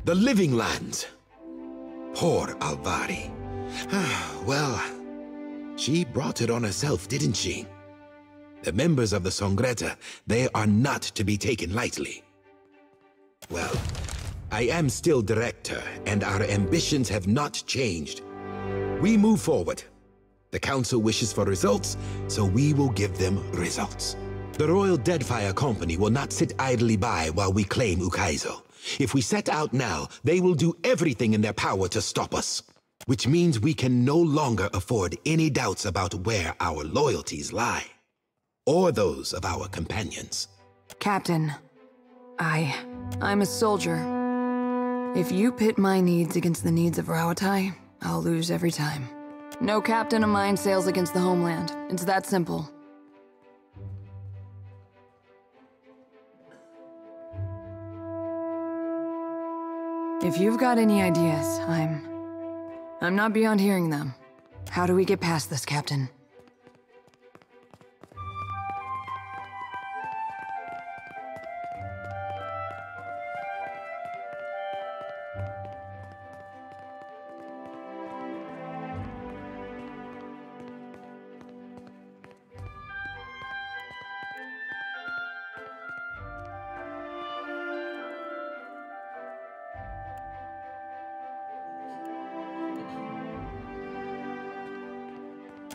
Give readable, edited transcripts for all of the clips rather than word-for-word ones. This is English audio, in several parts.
the living lands. Poor Alvari. Well, she brought it on herself, didn't she? The members of the Songretta, they are not to be taken lightly. Well, I am still director, and our ambitions have not changed. We move forward. The Council wishes for results, so we will give them results. The Royal Deadfire Company will not sit idly by while we claim Ukaizo. If we set out now, they will do everything in their power to stop us. Which means we can no longer afford any doubts about where our loyalties lie. Or those of our companions. Captain, I'm a soldier. If you pit my needs against the needs of Rawatai, I'll lose every time. No captain of mine sails against the homeland. It's that simple. If you've got any ideas, I'm not beyond hearing them. How do we get past this, Captain?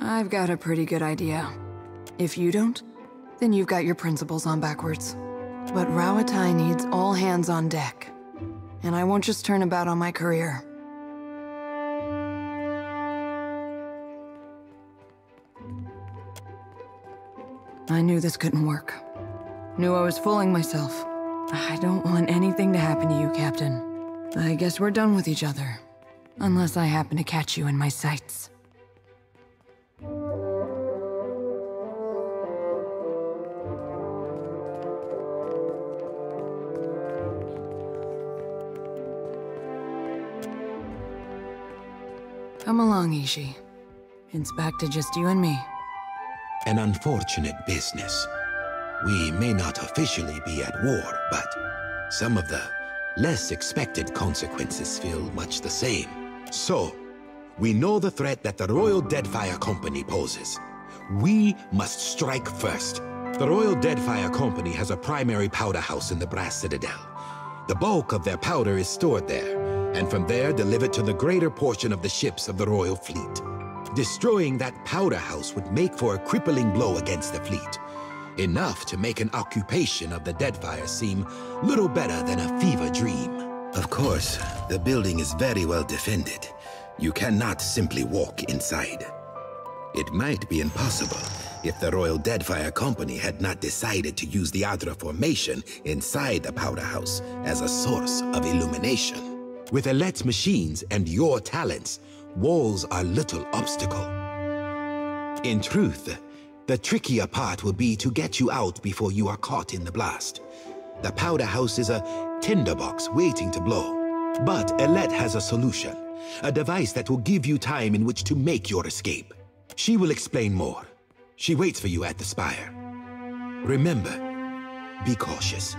I've got a pretty good idea. If you don't, then you've got your principles on backwards. But Rawatai needs all hands on deck. And I won't just turn about on my career. I knew this couldn't work. Knew I was fooling myself. I don't want anything to happen to you, Captain. I guess we're done with each other. Unless I happen to catch you in my sights. Come along, Ishi. It's back to just you and me. An unfortunate business. We may not officially be at war, but some of the less expected consequences feel much the same. So, we know the threat that the Royal Deadfire Company poses. We must strike first. The Royal Deadfire Company has a primary powder house in the Brass Citadel. The bulk of their powder is stored there, and from there delivered to the greater portion of the ships of the Royal Fleet. Destroying that powder house would make for a crippling blow against the fleet. Enough to make an occupation of the Deadfire seem little better than a fever dream. Of course, the building is very well defended. You cannot simply walk inside. It might be impossible if the Royal Deadfire Company had not decided to use the Adra formation inside the powder house as a source of illumination. With Alet's machines and your talents, walls are little obstacle. In truth, the trickier part will be to get you out before you are caught in the blast. The powder house is a tinderbox waiting to blow. But Alet has a solution, a device that will give you time in which to make your escape. She will explain more. She waits for you at the spire. Remember, be cautious.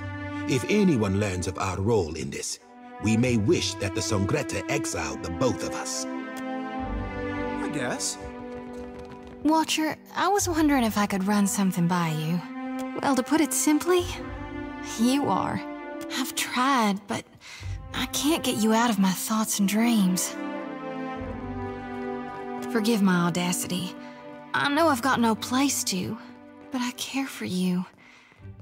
If anyone learns of our role in this, we may wish that the Songretta exiled the both of us. I guess. Watcher, I was wondering if I could run something by you. Well, to put it simply, you are. I've tried, but I can't get you out of my thoughts and dreams. Forgive my audacity. I know I've got no place to, but I care for you.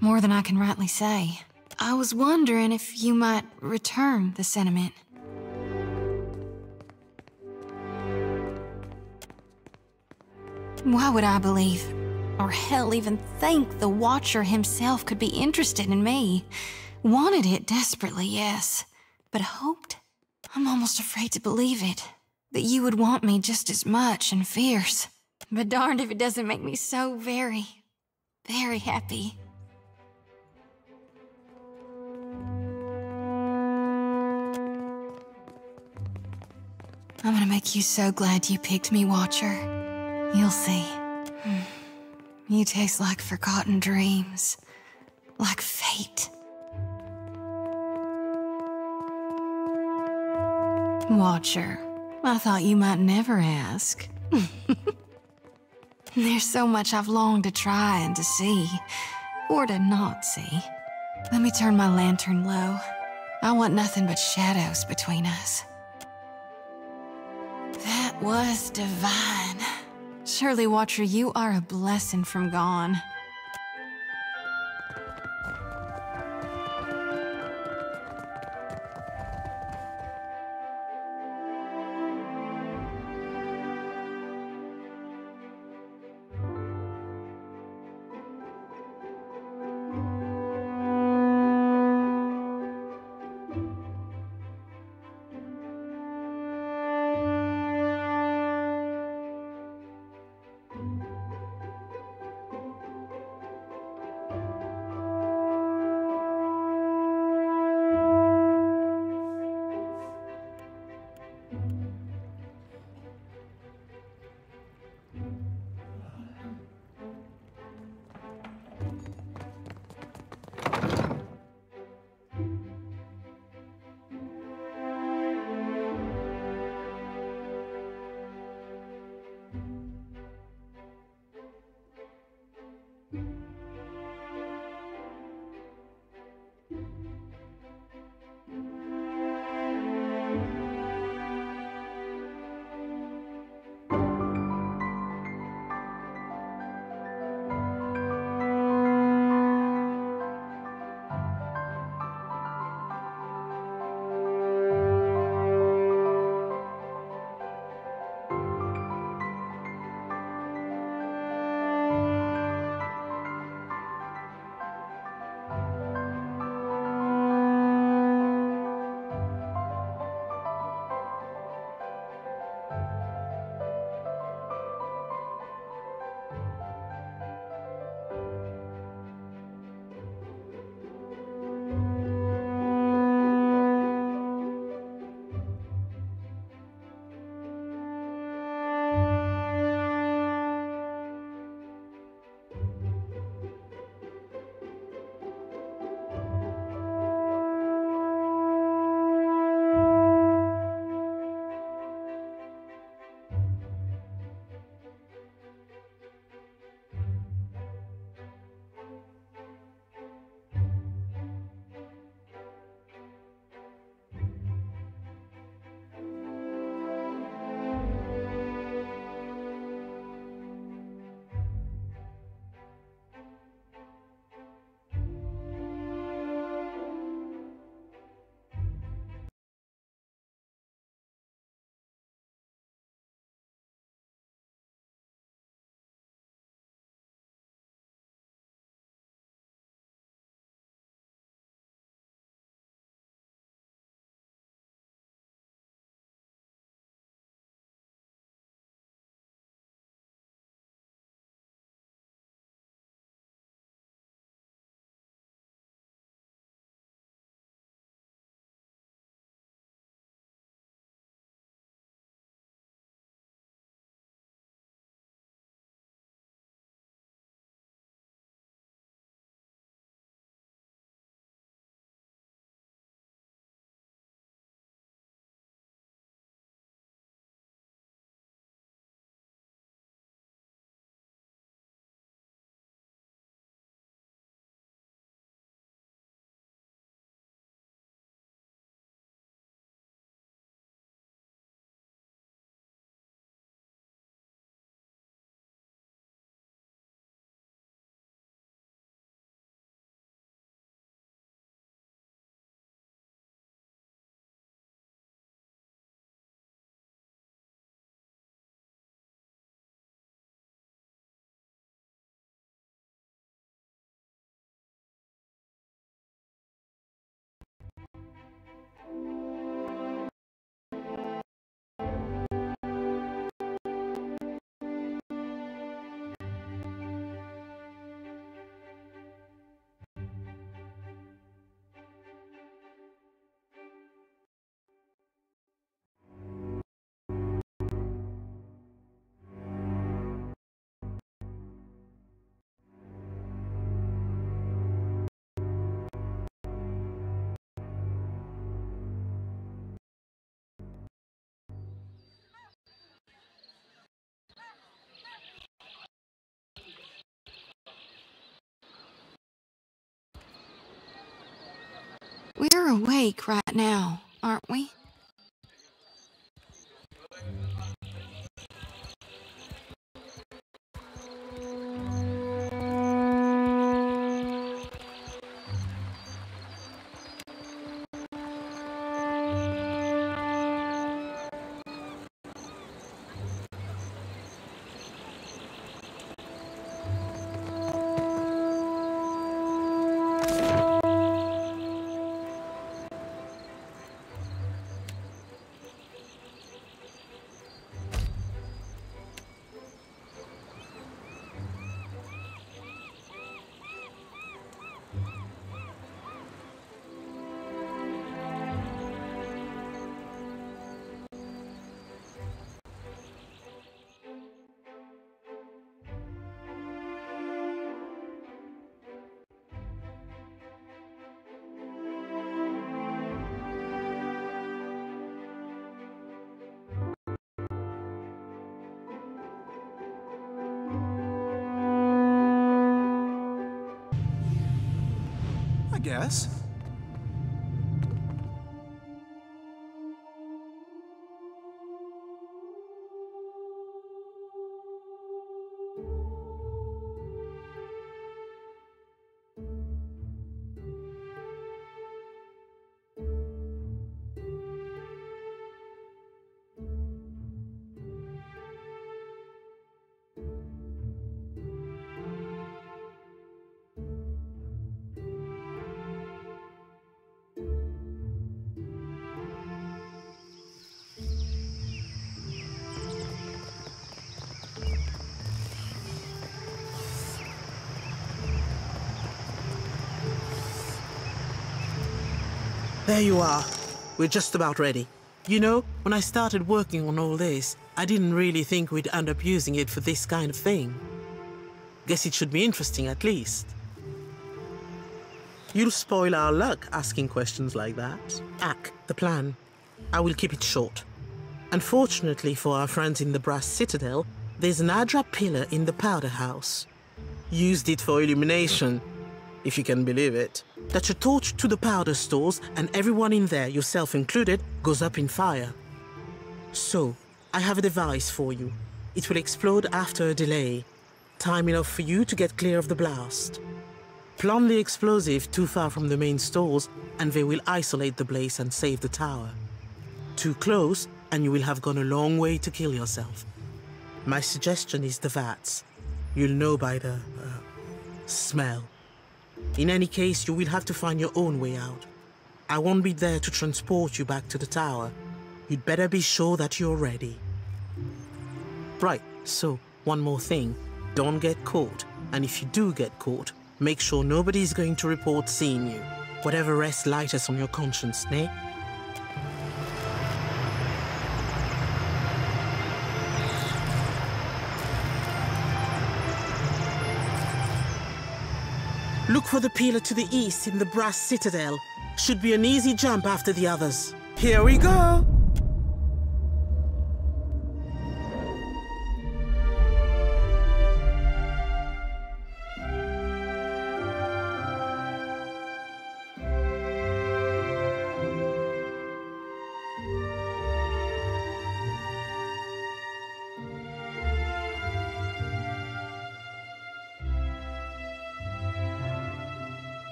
More than I can rightly say. I was wondering if you might return the sentiment. Why would I believe, or hell even think, the Watcher himself could be interested in me? Wanted it desperately, yes, but hoped? I'm almost afraid to believe it. That you would want me just as much and fierce. But darned if it doesn't make me so very, very happy. I'm gonna make you so glad you picked me, Watcher. You'll see. You taste like forgotten dreams. Like fate. Watcher, I thought you might never ask. There's so much I've longed to try and to see, or to not see. Let me turn my lantern low. I want nothing but shadows between us. That was divine. Surely, Watcher, you are a blessing from gone. We're awake right now, aren't we? I guess. There you are. We're just about ready. You know, when I started working on all this, I didn't really think we'd end up using it for this kind of thing. Guess it should be interesting at least. You'll spoil our luck asking questions like that. The plan. I will keep it short. Unfortunately for our friends in the Brass Citadel, there's an Adra pillar in the powder house. Used it for illumination, if you can believe it. That you torch to the powder stores and everyone in there, yourself included, goes up in fire. So, I have a device for you. It will explode after a delay. Time enough for you to get clear of the blast. Plant the explosive too far from the main stores and they will isolate the blaze and save the tower. Too close and you will have gone a long way to kill yourself. My suggestion is the vats. You'll know by the smell. In any case, you will have to find your own way out. I won't be there to transport you back to the tower. You'd better be sure that you're ready. Right, so one more thing. Don't get caught. And if you do get caught, make sure nobody's going to report seeing you. Whatever rests lightest on your conscience, nay? Look for the pillar to the east in the Brass Citadel. Should be an easy jump after the others. Here we go!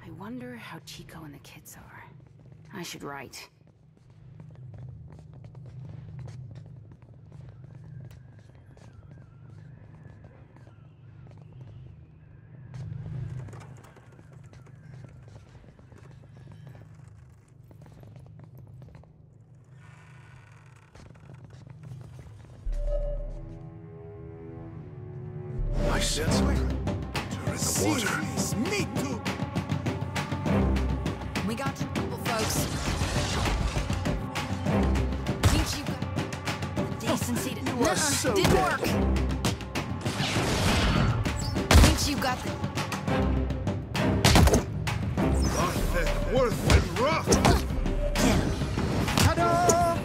I wonder how Chico and the kids are. I should write. I sense of her. Her in the water. Me too. We got you, people, folks. Think you got the decency to... You are so didn't dead. work. Think you got the... Rough and worth and rough! Ta-da!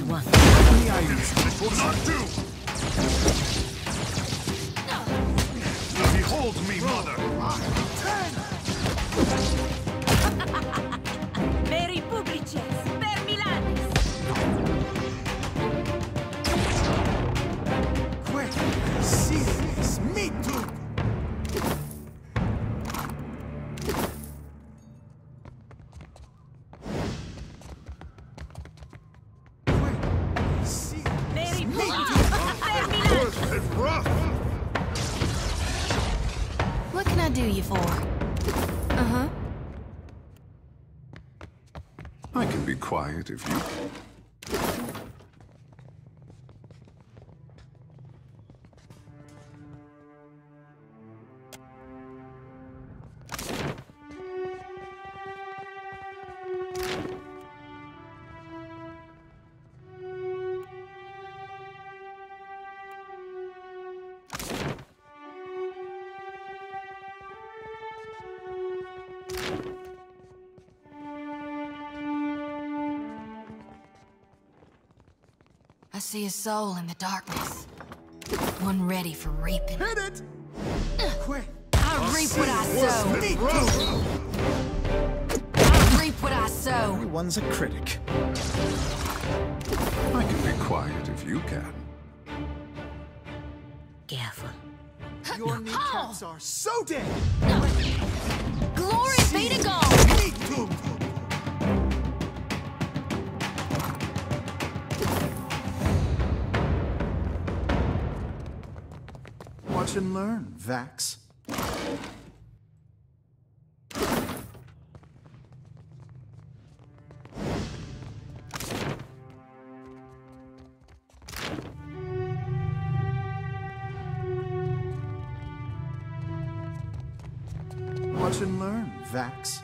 one. This will not do! Behold me, mother! Meri publices, per Milanes. Quick! See this! Me too! Quick! See Meri me publices, per Milanes. Worth and rough! What can I do you for? Uh-huh. I can be quiet if you... I see a soul in the darkness. One ready for reaping. hit it! Quick! I reap what I sow. Me too! I reap what I sow. Everyone's a critic. I can be quiet if you can. Careful. Your kneecaps are so dead! Glory be to God! Me too! Watch and learn, Vax. Watch and learn, Vax.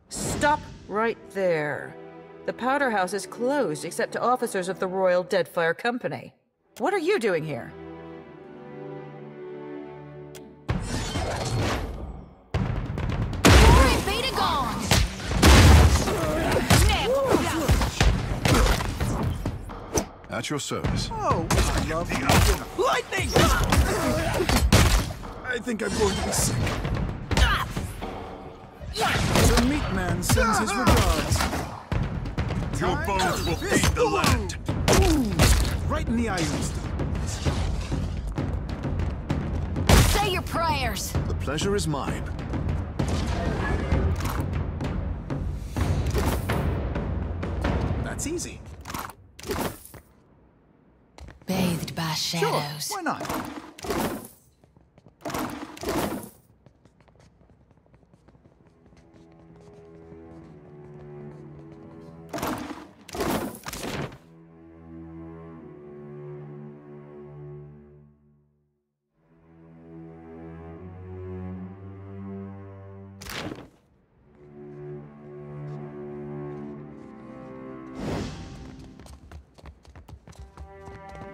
Stop right there. The powder house is closed except to officers of the Royal Deadfire Company. What are you doing here? Glory be to God! At your service. Oh, I love lightning! I think I'm going to be sick. The meat man sends his regards. Your bones will feed the land. Ooh, right in the irons. Say your prayers. The pleasure is mine. That's easy. Bathed by shadows. Sure, why not?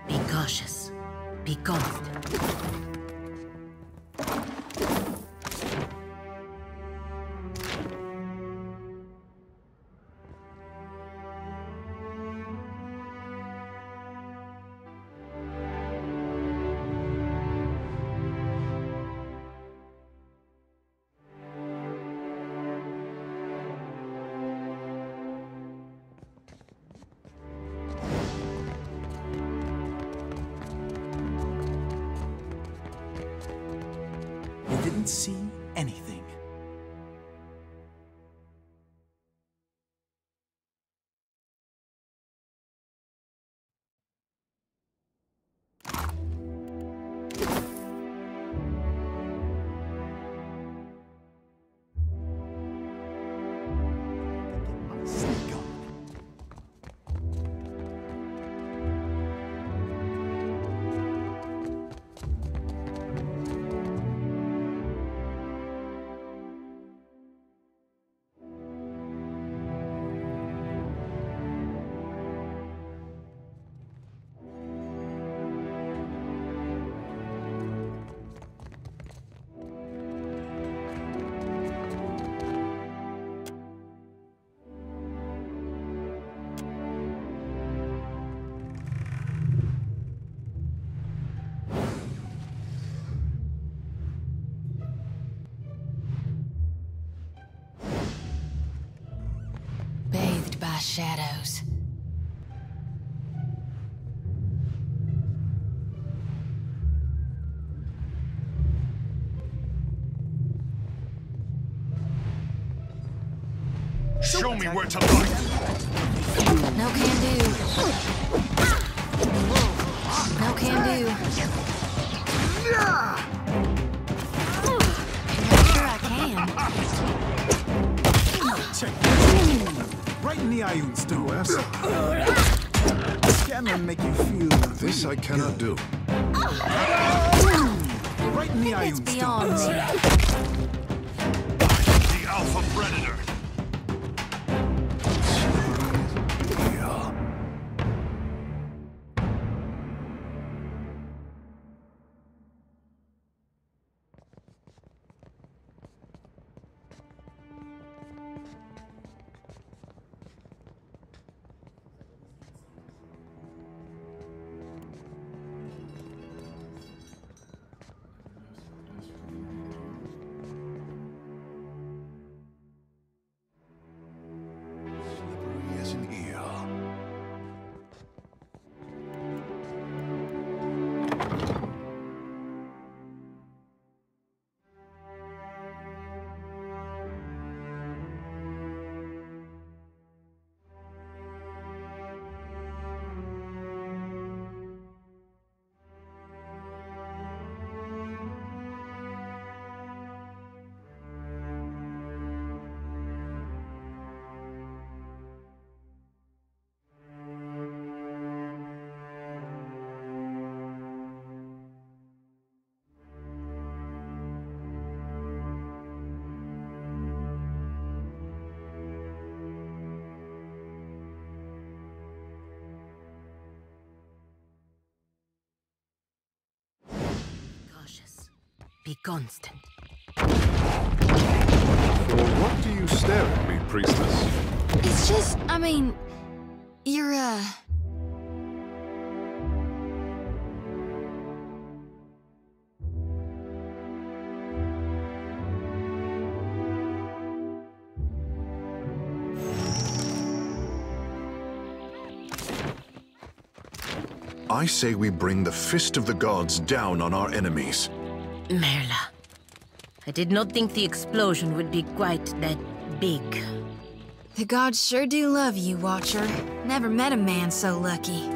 Be cautious. Be confident. You didn't see anything. shadows. Show me where to look. No can do. No can do. I'm sure I can. Check this. Right in the Ion Stone. Can I make you feel This I cannot do. right in the It's Ion beyond Stone? me. The Alpha Predator. Slippery as an eel. Cautious. Be constant. For what do you stare at me, priestess? It's just, I mean, you're, I say we bring the fist of the gods down on our enemies. Merla. I did not think the explosion would be quite that big. the gods sure do love you, Watcher. Never met a man so lucky.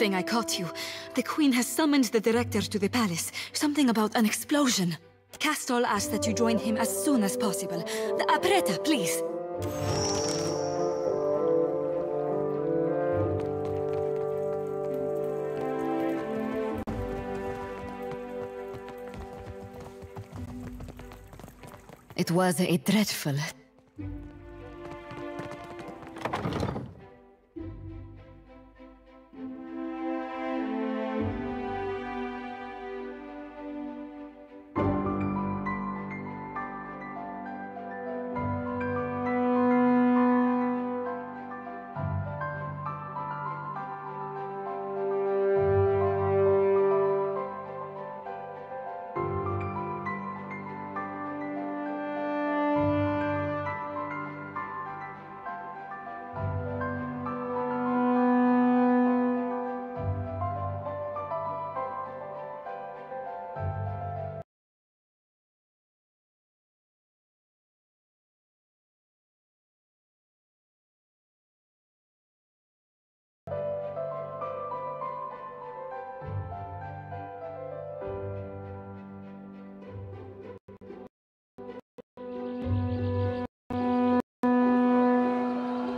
thing I caught you. The Queen has summoned the Director to the palace. Something about an explosion. Castol asked that you join him as soon as possible. Apreta, please. It was a dreadful...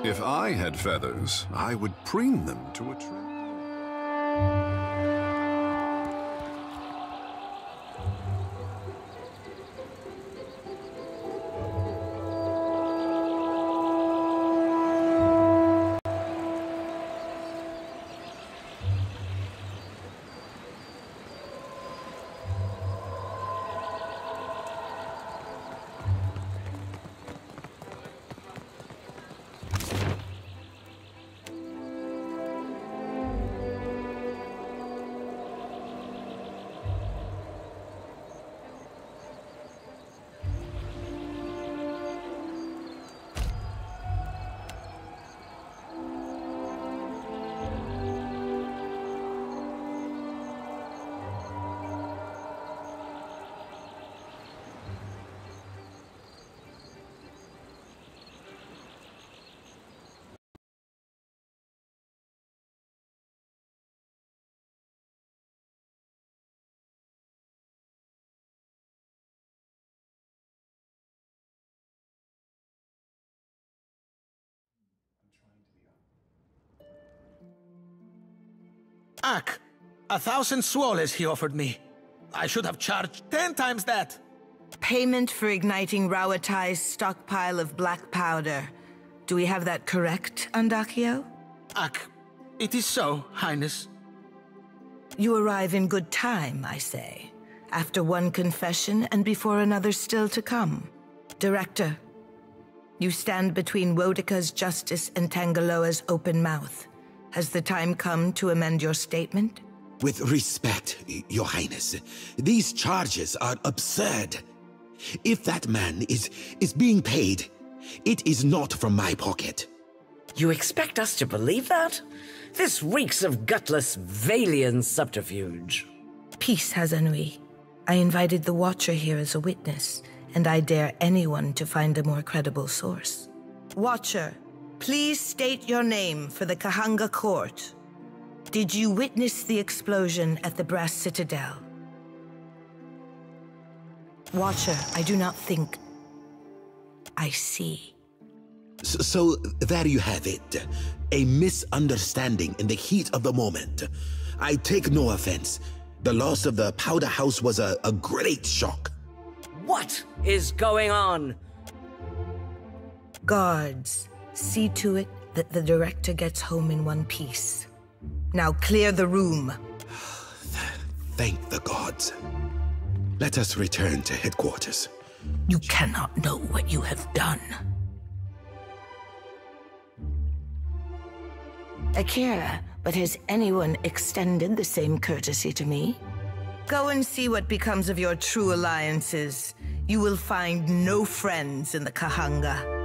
If I had feathers, I would preen them to attract... Ak! 1,000 swallows he offered me. I should have charged 10 times that. Payment for igniting Rauatai's stockpile of black powder. Do we have that correct, Andakio? Ak, it is so, Highness. You arrive in good time, I say. After one confession and before another still to come. Director, you stand between Wodika's justice and Tangaloa's open mouth. Has the time come to amend your statement? With respect, Your Highness, these charges are absurd. If that man is being paid, it is not from my pocket. You expect us to believe that? This reeks of gutless Vailian subterfuge. Peace, Hazanui. I invited the Watcher here as a witness, and I dare anyone to find a more credible source. Watcher, please state your name for the Kahanga court. Did you witness the explosion at the Brass Citadel? Watcher, I do not think I see. So there you have it. A misunderstanding in the heat of the moment. I take no offense. The loss of the Powder House was a great shock. What is going on? Guards, see to it that the Director gets home in one piece. Now clear the room. Thank the gods. Let us return to headquarters. You cannot know what you have done. Akira, but has anyone extended the same courtesy to me? Go and see what becomes of your true alliances. You will find no friends in the Kahanga.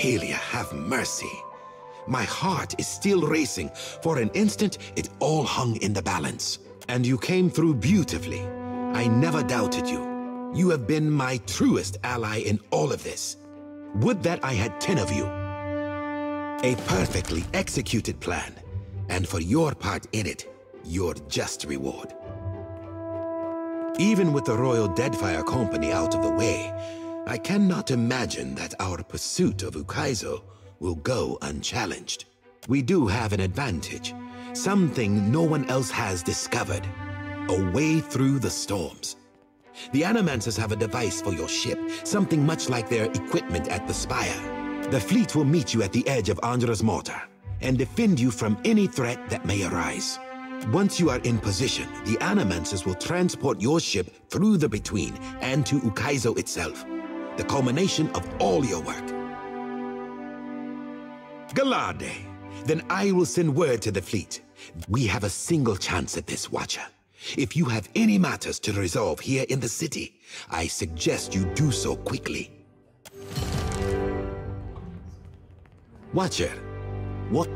Helia, have mercy. My heart is still racing. For an instant, it all hung in the balance. And you came through beautifully. I never doubted you. You have been my truest ally in all of this. Would that I had 10 of you. A perfectly executed plan. And for your part in it, your just reward. Even with the Royal Deadfire Company out of the way, I cannot imagine that our pursuit of Ukaizo will go unchallenged. We do have an advantage, something no one else has discovered. A way through the storms. The Animancers have a device for your ship, something much like their equipment at the Spire. The fleet will meet you at the edge of Andra's Mortar, and defend you from any threat that may arise. Once you are in position, the Animancers will transport your ship through the Between and to Ukaizo itself. The culmination of all your work. Galade, then I will send word to the fleet. We have a single chance at this, Watcher. If you have any matters to resolve here in the city, I suggest you do so quickly. Watcher, what?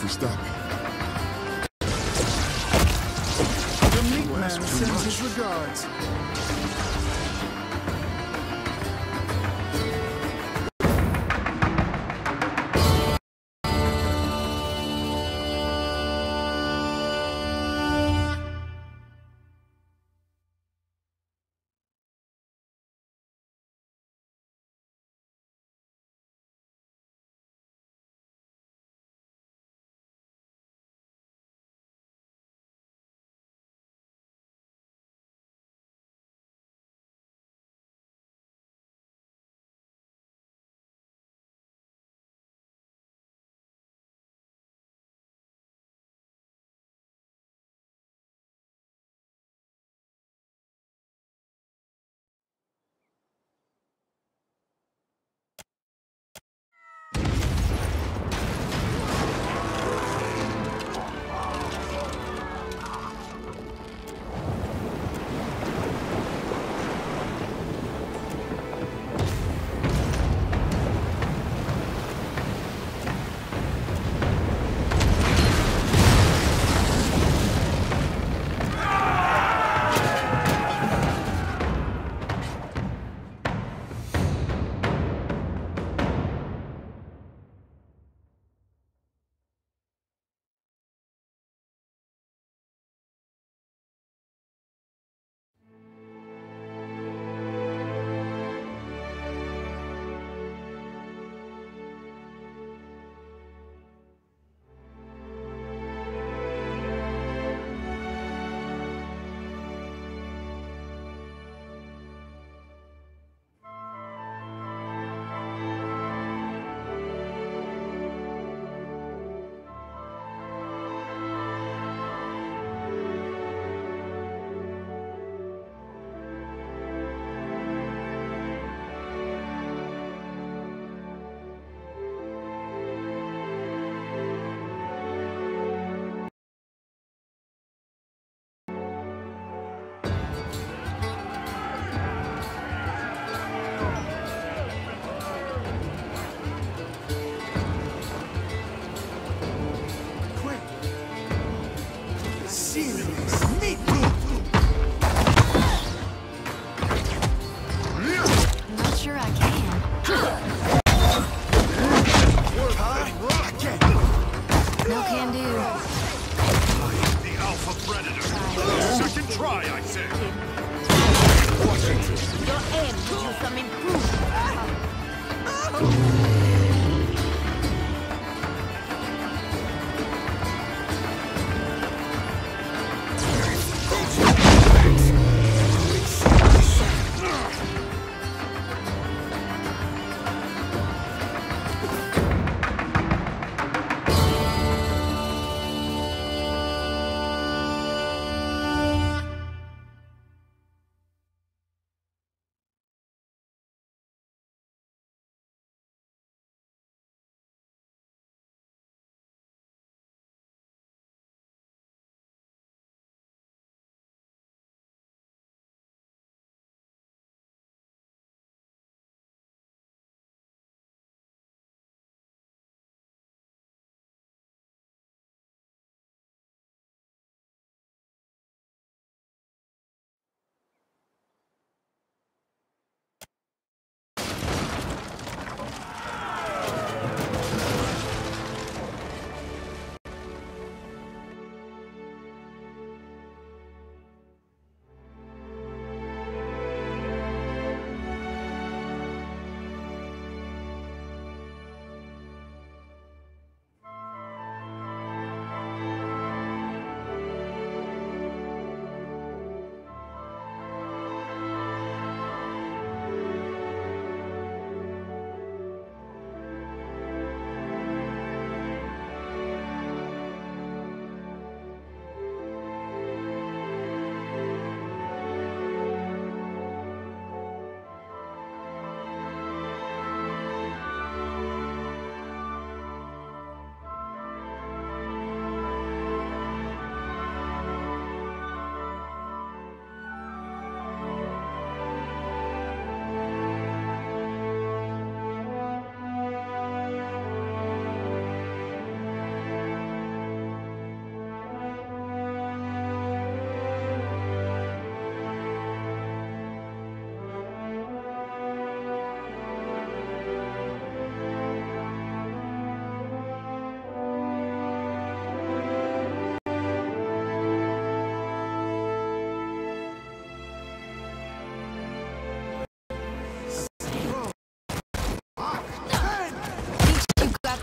for stopping. The meat man sends his regards.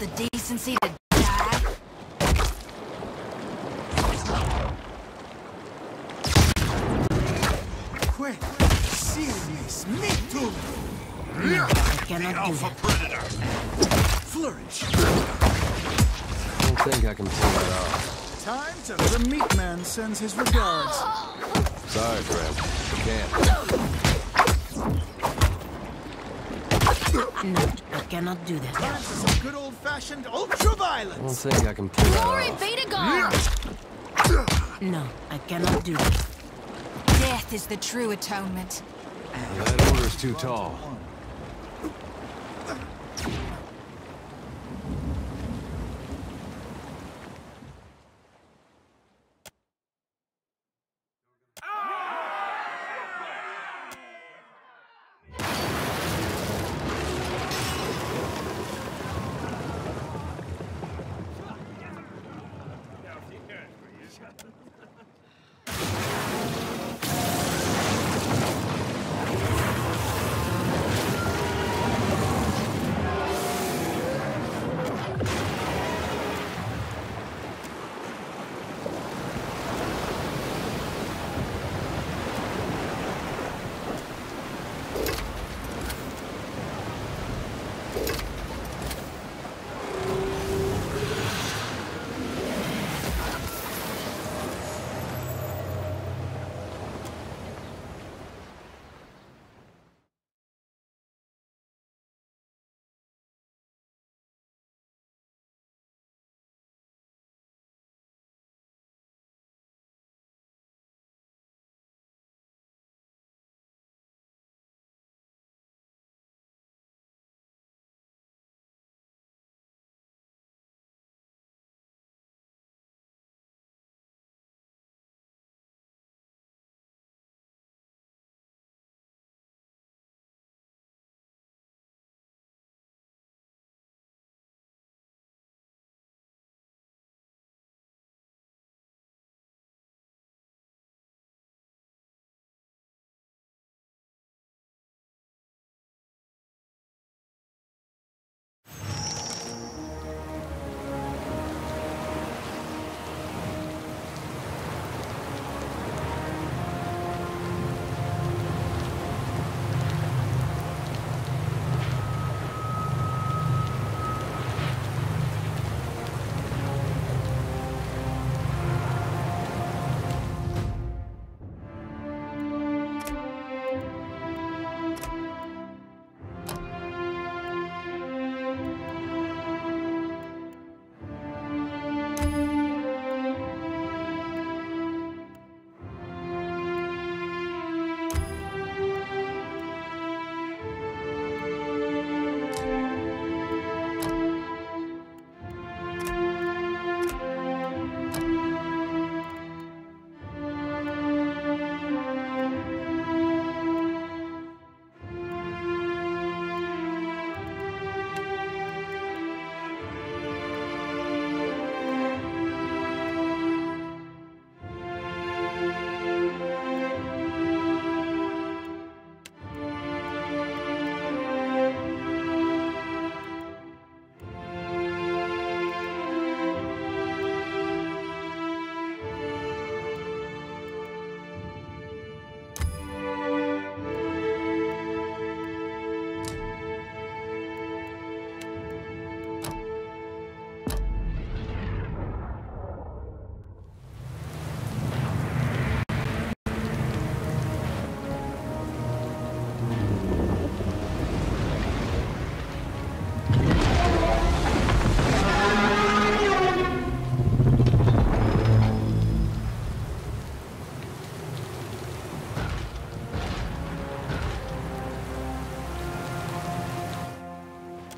the decency to die? Quick! Serious! Me too! No, I cannot do that. Flourish! I don't think I can pull that off. Time to... The meat man sends his regards. Sorry, friend. I can't. No, I cannot do that. Time for some good old-fashioned ultra-violence! I don't think I can pull that Glory off. be to God! No, I cannot do that. Death is the true atonement. That order's too tall.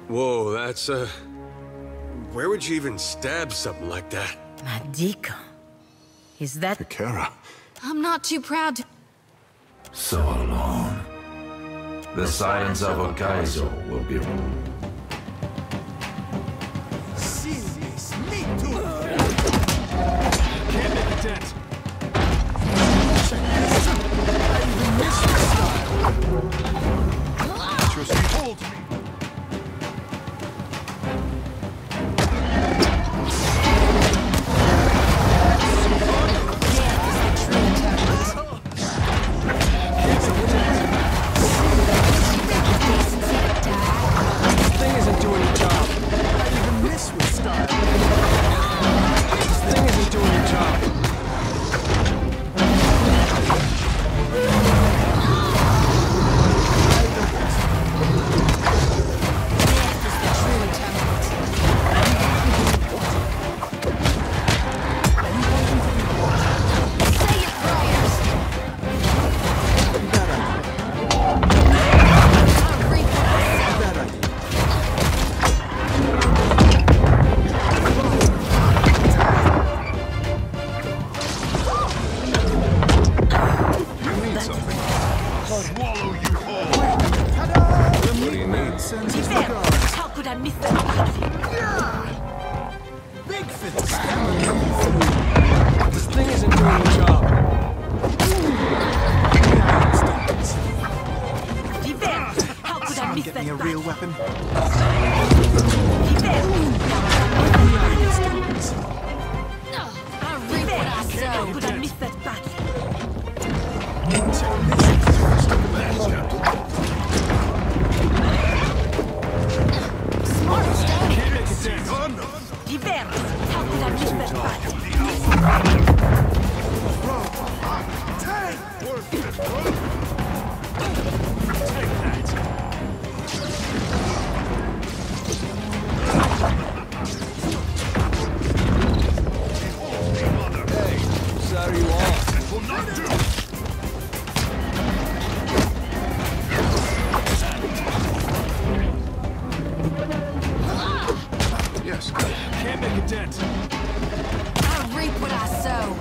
Whoa, that's, where would you even stab something like that? Madiko. Is that... Kara. I'm not too proud to... So alone. The silence of Okaizo will be ruled. Serious! Me too! Can't make a dent. Check this out. I even missed your style. Just hold me. I miss that? Big fit scammer. This thing isn't doing the job. How could I miss Get that? me a real weapon. How could I miss that battle? Smart stuff. Can't make it dance. How could I miss that battle? Sorry you all. Will not do. Yes. Can't make a dent. I reap what I sow.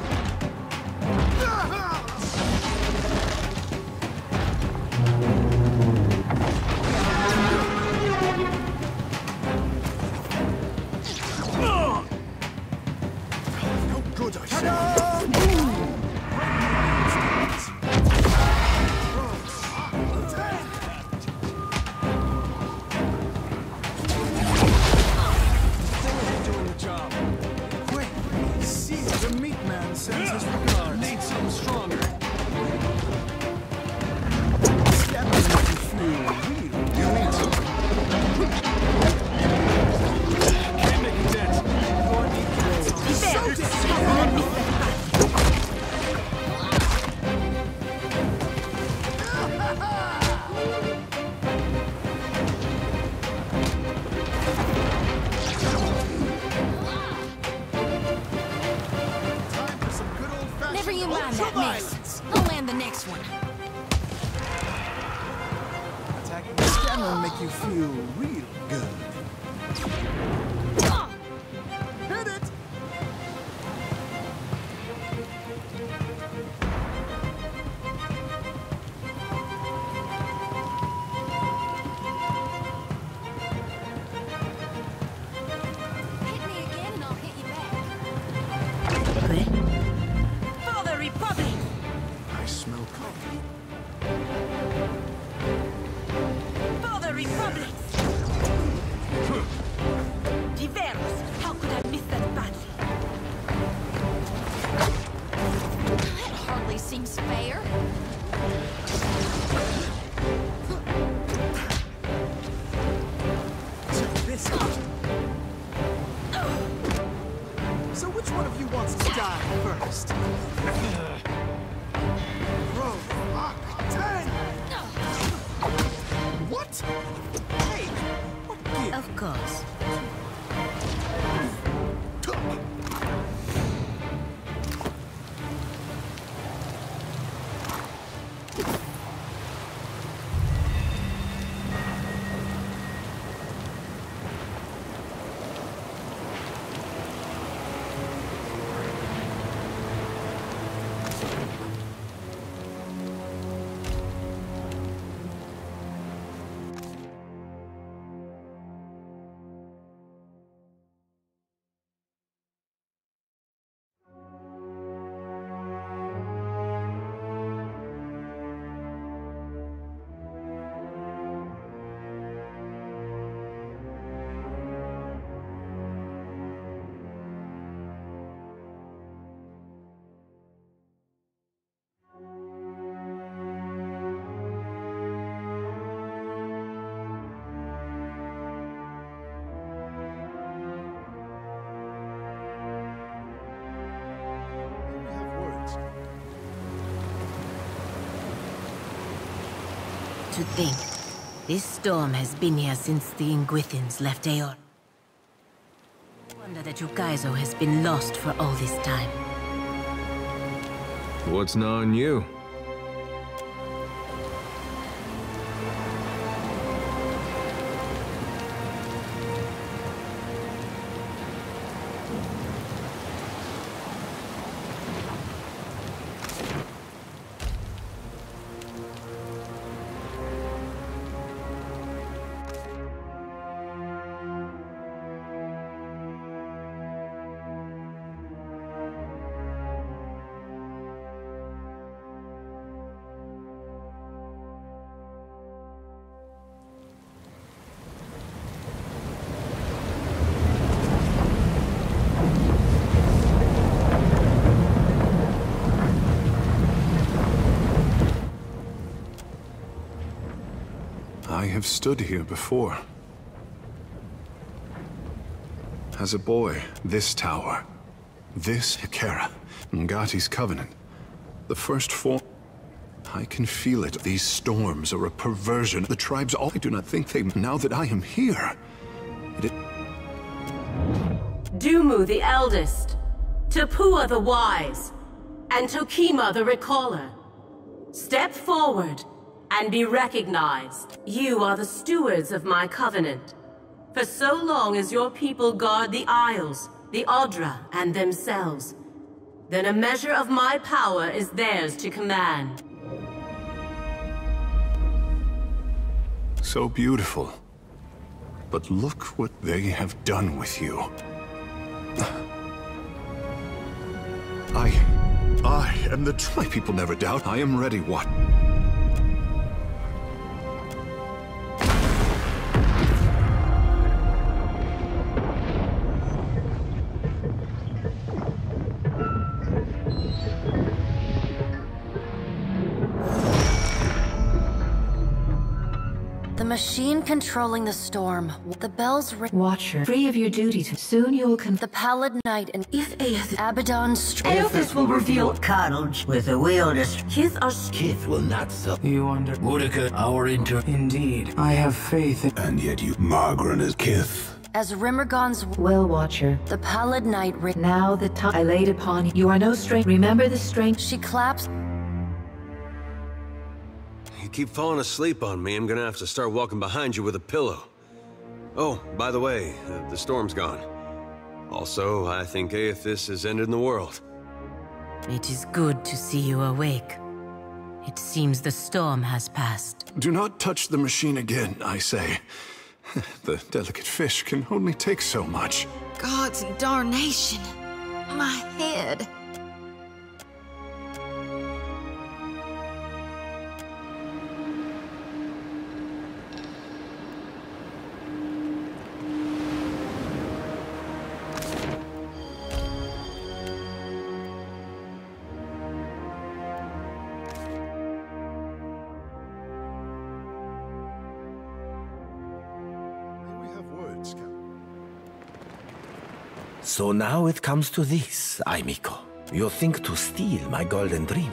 No good, I say. Doing the job. Quick, see the meat man sends his regards. Need something stronger. Stabbing makes you feel real. You need something. Can't make a dent. Your need Never you mind that miss. I'll land the next one. attacking the scammer make you feel real good. Hit it! Hit me again and I'll hit you back. For the Republic! I smell coffee. For the Republic! Diveros! How could I miss that battle? That hardly seems fair. Check this out. So which one of you wants to die first? Bro, fuck, 10! What? Hey, what gift? Of course. To think, this storm has been here since the Ingwithins left Aeor. No wonder that Ukaizo has been lost for all this time. What's gnawing you? have stood here before. As a boy, this tower, this Hekera, Ngati's covenant, the first form. I can feel it. These storms are a perversion. The tribes all. I do not think they. Now that I am here. Dumu the eldest, Tapua the wise, and Tokima the recaller. Step forward and be recognized. You are the stewards of my covenant. For so long as your people guard the Isles, the Audra, and themselves, then a measure of my power is theirs to command. So beautiful. But look what they have done with you. I am the my people never doubt. I am ready. What? The machine controlling the storm. The bells ring. Watcher, free of your duty to. Soon you will The Pallid Knight and if Abaddon Aethys will reveal carnage with the wildest. Kith will not suffer. You under Boudica, our Indeed, I have faith in. And yet you, Margaret is Kith. as Rimmergon's well, Watcher. The Pallid Knight Now the time I laid upon you. You are no stranger. Remember the strength. She claps. You keep falling asleep on me, I'm gonna have to start walking behind you with a pillow. Oh, by the way, the storm's gone. Also, I think Aethys has ended the world. It is good to see you awake. It seems the storm has passed. Do not touch the machine again, I say. The delicate fish can only take so much. God's darnation. My head. So now it comes to this, Aimiko. You think to steal my golden dream.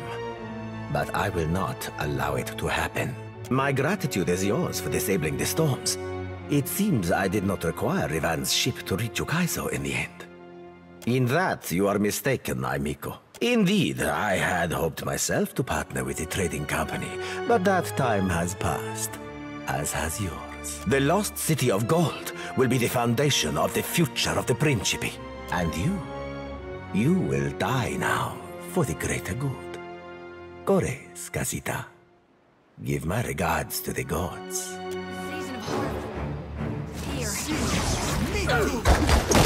But I will not allow it to happen. My gratitude is yours for disabling the storms. It seems I did not require Rivan's ship to reach Ukaizo in the end. In that, you are mistaken, Aimiko. Indeed, I had hoped myself to partner with a trading company, but that time has passed, as has yours. The lost city of gold will be the foundation of the future of the Principe. And you will die now for the greater good. Gores, Casita. Give my regards to the gods. Season of harvest. Here.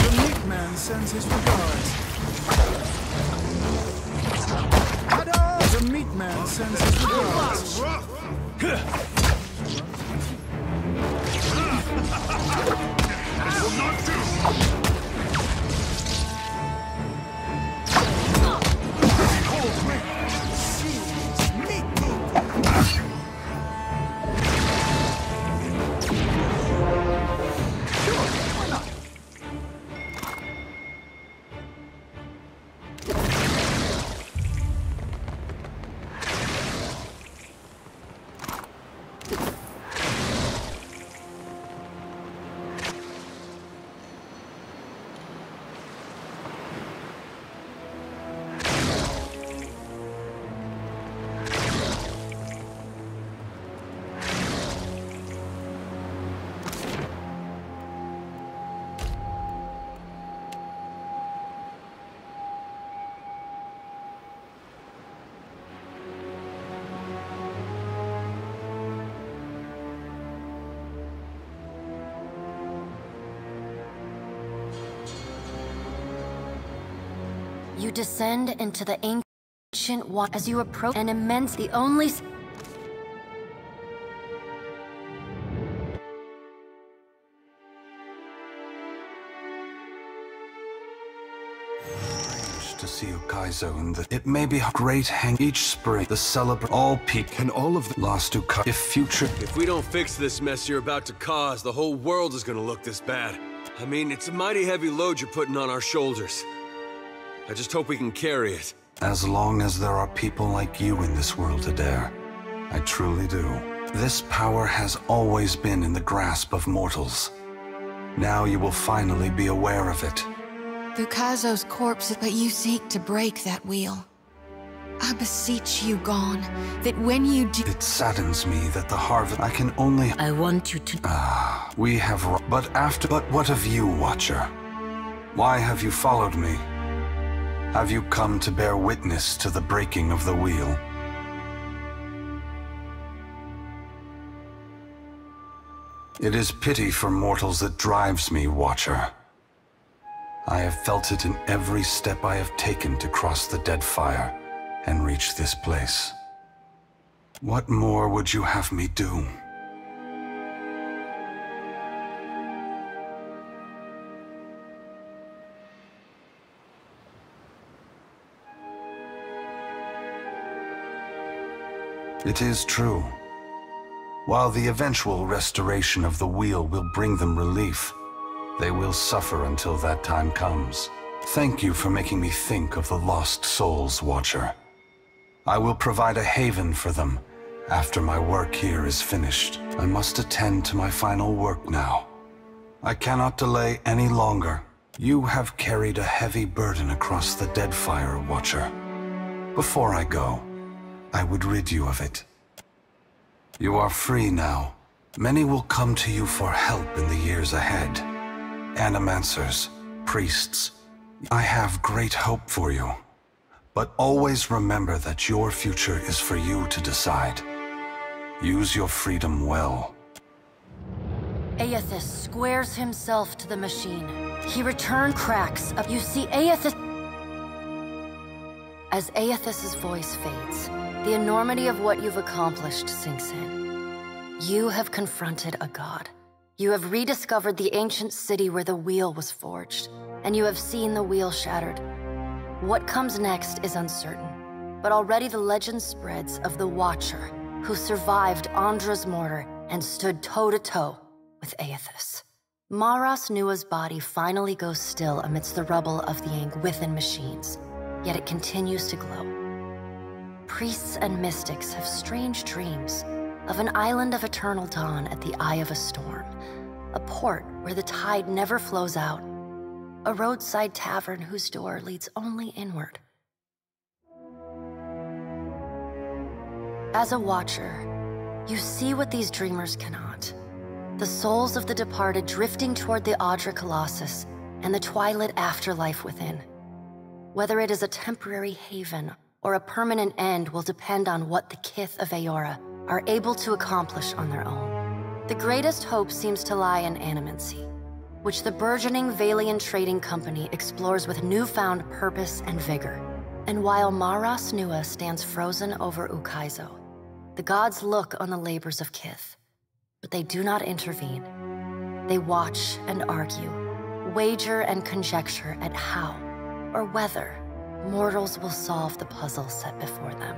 The meat man sends his regards. The meat man sends his regards. This will not do! Behold me! Seize meat! You descend into the ancient one as you approach an immense, the only... to see Ukaizo in the... It may be a great each spring, the celebrate all peak and all of the lost Ukaizo. If we don't fix this mess you're about to cause, the whole world is gonna look this bad. I mean, it's a mighty heavy load you're putting on our shoulders. I just hope we can carry it. As long as there are people like you in this world, Adair, I truly do. This power has always been in the grasp of mortals. Now you will finally be aware of it. Ukaizo's corpse, but you seek to break that wheel. I beseech you, Gone, that when you do... It saddens me that the harvest... I can only... I want you to... we have... But what of you, Watcher? Why have you followed me? Have you come to bear witness to the breaking of the wheel? It is pity for mortals that drives me, Watcher. I have felt it in every step I have taken to cross the Deadfire and reach this place. What more would you have me do? It is true. While the eventual restoration of the wheel will bring them relief, they will suffer until that time comes. Thank you for making me think of the lost souls, Watcher. I will provide a haven for them after my work here is finished. I must attend to my final work now. I cannot delay any longer. You have carried a heavy burden across the Deadfire, Watcher. Before I go, I would rid you of it. You are free now. Many will come to you for help in the years ahead. Animancers, priests. I have great hope for you. But always remember that your future is for you to decide. Use your freedom well. Aethys squares himself to the machine. He returned cracks up. You see Aethys... As Aethys' voice fades, the enormity of what you've accomplished sinks in. You have confronted a god. You have rediscovered the ancient city where the wheel was forged, and you have seen the wheel shattered. What comes next is uncertain, but already the legend spreads of the Watcher, who survived Andra's mortar and stood toe-to-toe with Aethys. Maras Nua's body finally goes still amidst the rubble of the Anguithan machines, yet it continues to glow. Priests and mystics have strange dreams of an island of eternal dawn at the eye of a storm, a port where the tide never flows out, a roadside tavern whose door leads only inward. As a Watcher, you see what these dreamers cannot. The souls of the departed drifting toward the Audra Colossus and the twilit afterlife within. Whether it is a temporary haven or a permanent end will depend on what the Kith of Eora are able to accomplish on their own. The greatest hope seems to lie in animancy, which the burgeoning Vailian trading company explores with newfound purpose and vigor. And while Maras Nua stands frozen over Ukaizo, the gods look on the labors of Kith, but they do not intervene. They watch and argue, wager and conjecture at how or whether mortals will solve the puzzle set before them.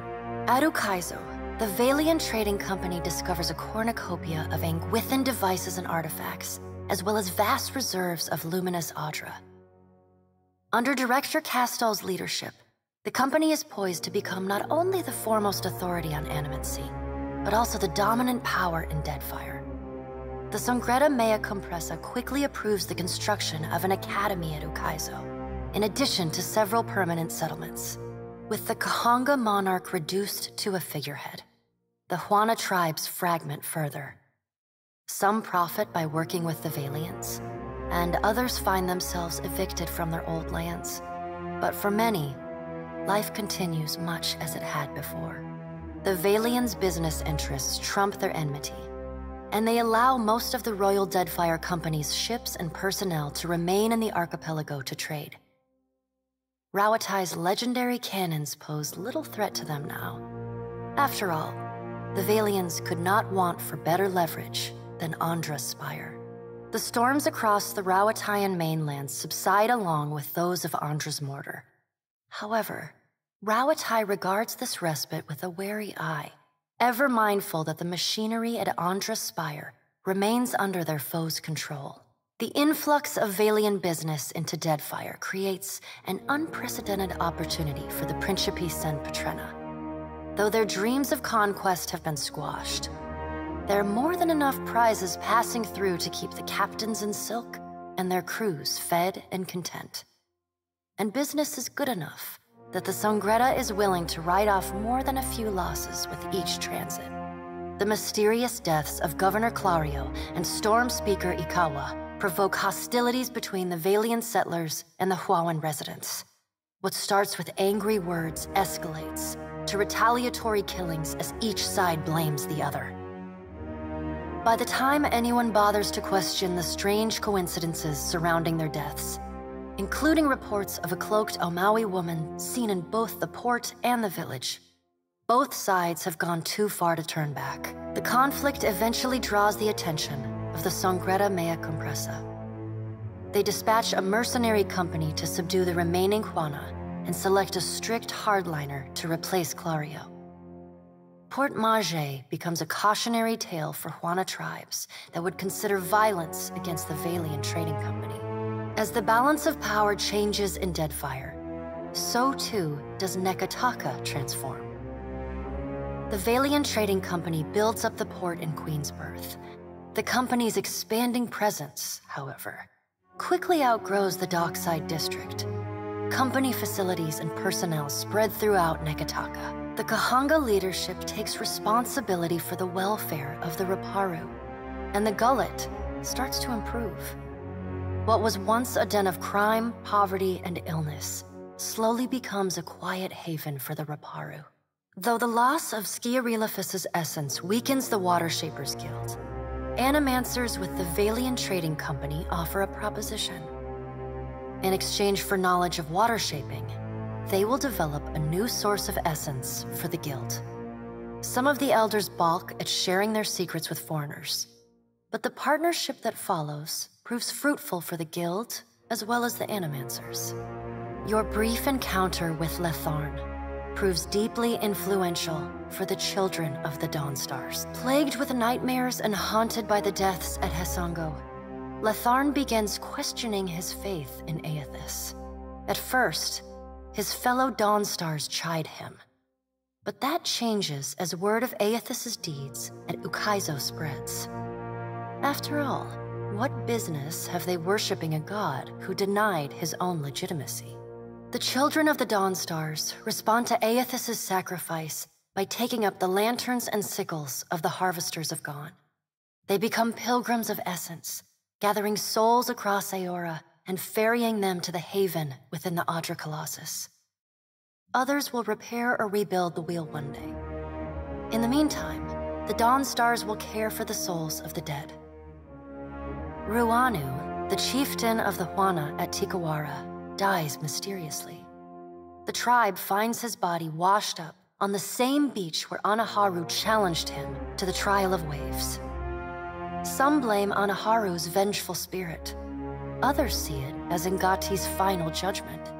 At Ukaizo, the Vailian trading company discovers a cornucopia of Anguithan devices and artifacts, as well as vast reserves of luminous Audra. Under Director Castal's leadership, the company is poised to become not only the foremost authority on animancy, but also the dominant power in Deadfire. The Songreta Mea Compressa quickly approves the construction of an academy at Ukaizo, in addition to several permanent settlements. With the Kahanga monarch reduced to a figurehead, the Huana tribes fragment further. Some profit by working with the Vailians, and others find themselves evicted from their old lands. But for many, life continues much as it had before. The Vailians' business interests trump their enmity, and they allow most of the Royal Deadfire Company's ships and personnel to remain in the archipelago to trade. Rauatai's legendary cannons pose little threat to them now. After all, the Vailians could not want for better leverage than Andra's spire. The storms across the Rauataian mainland subside along with those of Andra's mortar. However, Rauatai regards this respite with a wary eye, ever mindful that the machinery at Andra's Spire remains under their foes' control. The influx of Vailian business into Deadfire creates an unprecedented opportunity for the Principes and Patrena. Though their dreams of conquest have been squashed, there are more than enough prizes passing through to keep the captains in silk and their crews fed and content. And business is good enough that the Sangreta is willing to write off more than a few losses with each transit. The mysterious deaths of Governor Clario and Storm Speaker Ikawa provoke hostilities between the Vailian settlers and the Huawan residents. What starts with angry words escalates to retaliatory killings as each side blames the other. By the time anyone bothers to question the strange coincidences surrounding their deaths, including reports of a cloaked Omawi woman seen in both the port and the village, both sides have gone too far to turn back. The conflict eventually draws the attention of the Sangreta Mea Compressa. They dispatch a mercenary company to subdue the remaining Juana and select a strict hardliner to replace Clario. Port Mage becomes a cautionary tale for Juana tribes that would consider violence against the Vailian Trading Company. As the balance of power changes in Deadfire, so too does Nekataka transform. The Vailian Trading Company builds up the port in Queensbirth. The company's expanding presence, however, quickly outgrows the dockside district. Company facilities and personnel spread throughout Nekataka. The Kahanga leadership takes responsibility for the welfare of the Raparu, and the Gullet starts to improve. What was once a den of crime, poverty, and illness slowly becomes a quiet haven for the Raparu. Though the loss of Skiarilafis's essence weakens the Water Shapers Guild, Animancers with the Vailian Trading Company offer a proposition. In exchange for knowledge of water shaping, they will develop a new source of essence for the Guild. Some of the elders balk at sharing their secrets with foreigners, but the partnership that follows proves fruitful for the Guild as well as the Animancers. Your brief encounter with Letharn proves deeply influential for the children of the Dawnstars. Plagued with nightmares and haunted by the deaths at Hesango, Letharn begins questioning his faith in Aethys. At first, his fellow Dawnstars chide him, but that changes as word of Aethys's deeds at Ukaizo spreads. After all, what business have they worshipping a god who denied his own legitimacy? The children of the Dawnstars respond to Aethys's sacrifice by taking up the lanterns and sickles of the Harvesters of Gone. They become pilgrims of essence, gathering souls across Aora and ferrying them to the haven within the Adra Colossus. Others will repair or rebuild the wheel one day. In the meantime, the Dawnstars will care for the souls of the dead. Ruanu, the chieftain of the Juana at Tikawara, dies mysteriously. The tribe finds his body washed up on the same beach where Anaharu challenged him to the trial of waves. Some blame Anaharu's vengeful spirit. Others see it as Ngati's final judgment.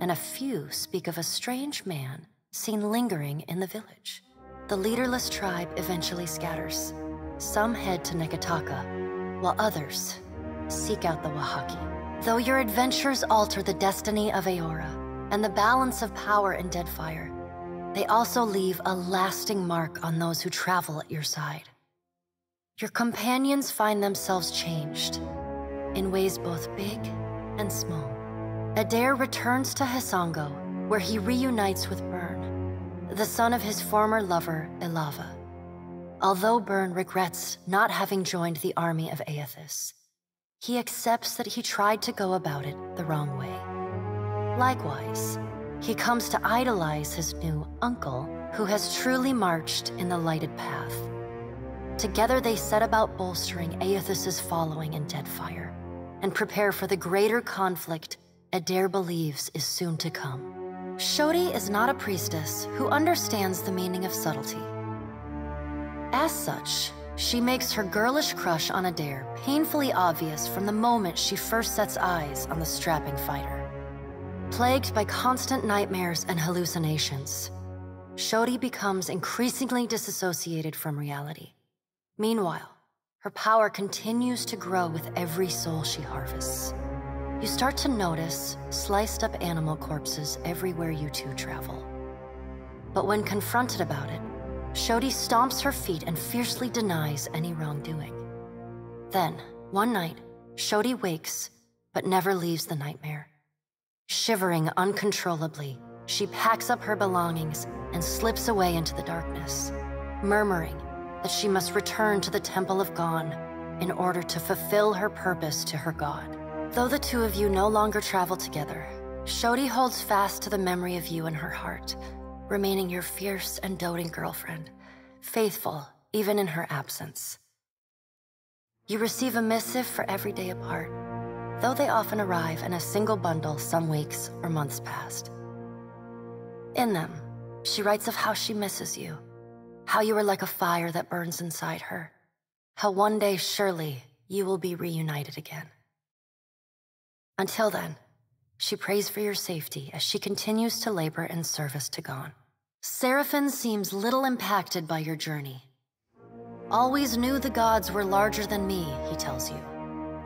And a few speak of a strange man seen lingering in the village. The leaderless tribe eventually scatters. Some head to Nekataka, while others seek out the Wahaki. Though your adventures alter the destiny of Aora and the balance of power in Deadfire, they also leave a lasting mark on those who travel at your side. Your companions find themselves changed in ways both big and small. Adair returns to Hesango, where he reunites with Byrne, the son of his former lover, Elava. Although Byrne regrets not having joined the army of Aethys, he accepts that he tried to go about it the wrong way. Likewise, he comes to idolize his new uncle, who has truly marched in the lighted path. Together they set about bolstering Aethys's following in Deadfire, and prepare for the greater conflict Adair believes is soon to come. Shodi is not a priestess who understands the meaning of subtlety. As such, she makes her girlish crush on Adair painfully obvious from the moment she first sets eyes on the strapping fighter. Plagued by constant nightmares and hallucinations, Shodi becomes increasingly disassociated from reality. Meanwhile, her power continues to grow with every soul she harvests. You start to notice sliced up animal corpses everywhere you two travel. But when confronted about it, Shodi stomps her feet and fiercely denies any wrongdoing. Then, one night, Shodi wakes, but never leaves the nightmare. Shivering uncontrollably, she packs up her belongings and slips away into the darkness, murmuring that she must return to the Temple of Gon in order to fulfill her purpose to her god. Though the two of you no longer travel together, Shodi holds fast to the memory of you in her heart, remaining your fierce and doting girlfriend, faithful even in her absence. You receive a missive for every day apart, though they often arrive in a single bundle some weeks or months past. In them, she writes of how she misses you, how you are like a fire that burns inside her, how one day surely you will be reunited again. Until then, she prays for your safety as she continues to labor in service to Gon. Seraphin seems little impacted by your journey. Always knew the gods were larger than me, he tells you,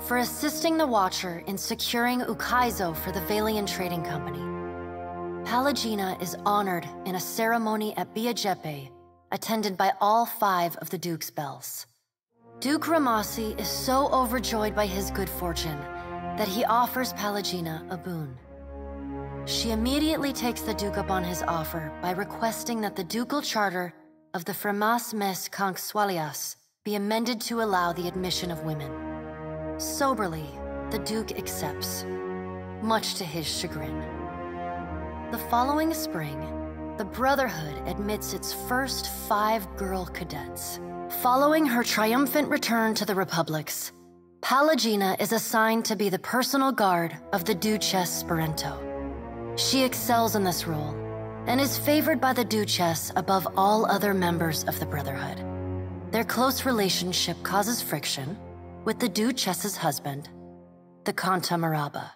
for assisting the Watcher in securing Ukaizo for the Vailian Trading Company. Pallegina is honored in a ceremony at Biajepe, attended by all 5 of the Duke's bells. Duke Ramasi is so overjoyed by his good fortune that he offers Pallegina a boon. She immediately takes the Duke up on his offer by requesting that the ducal charter of the Fremas Mes Conxualias be amended to allow the admission of women. Soberly, the Duke accepts, much to his chagrin. The following spring, the Brotherhood admits its first 5 girl cadets. Following her triumphant return to the Republics, Pallegina is assigned to be the personal guard of the Duchess Sparento. She excels in this role, and is favored by the Duchess above all other members of the Brotherhood. Their close relationship causes friction with the Duchess's husband, the Kanta Maraba.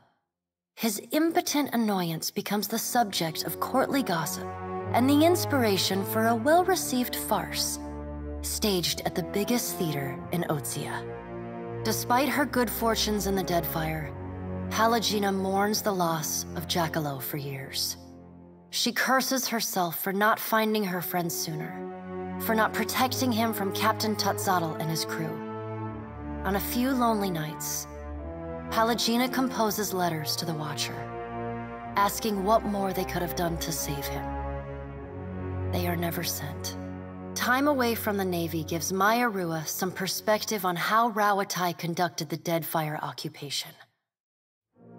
His impotent annoyance becomes the subject of courtly gossip and the inspiration for a well-received farce, staged at the biggest theater in Otsia. Despite her good fortunes in the Deadfire, Pallegina mourns the loss of Jackalow for years. She curses herself for not finding her friend sooner, for not protecting him from Captain Tutzadl and his crew. On a few lonely nights, Pallegina composes letters to the Watcher, asking what more they could have done to save him. They are never sent. Time away from the Navy gives Maya Rua some perspective on how Rawatai conducted the Deadfire occupation.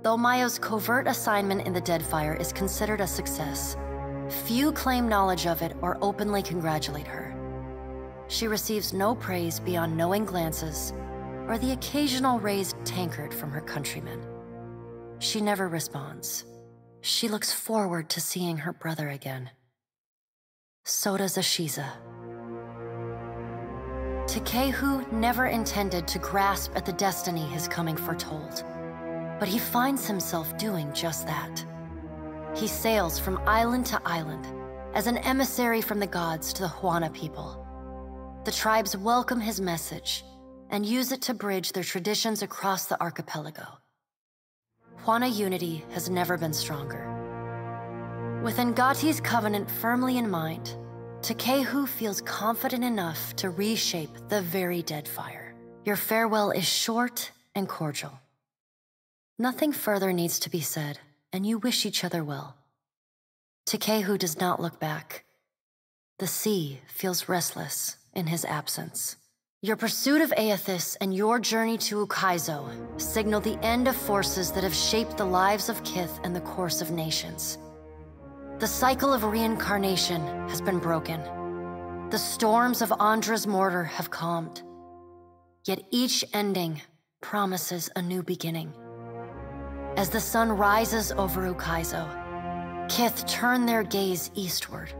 Though Maya's covert assignment in the Deadfire is considered a success, few claim knowledge of it or openly congratulate her. She receives no praise beyond knowing glances or the occasional raised tankard from her countrymen. She never responds. She looks forward to seeing her brother again. So does Ashiza. Takehu never intended to grasp at the destiny his coming foretold, but he finds himself doing just that. He sails from island to island as an emissary from the gods to the Huana people. The tribes welcome his message and use it to bridge their traditions across the archipelago. Huana unity has never been stronger. With Ngati's covenant firmly in mind, Takehu feels confident enough to reshape the very Deadfire. Your farewell is short and cordial. Nothing further needs to be said, and you wish each other well. Takehu does not look back. The sea feels restless in his absence. Your pursuit of Aethys and your journey to Ukaizo signal the end of forces that have shaped the lives of Kith and the course of nations. The cycle of reincarnation has been broken. The storms of Andra's mortar have calmed. Yet each ending promises a new beginning. As the sun rises over Ukaizo, Kith turn their gaze eastward,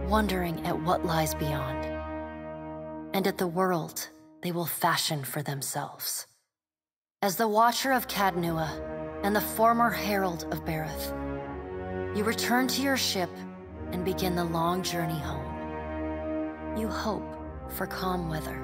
wondering at what lies beyond, and at the world they will fashion for themselves. As the Watcher of Cadnua, and the former herald of Berith. You return to your ship and begin the long journey home. You hope for calm weather.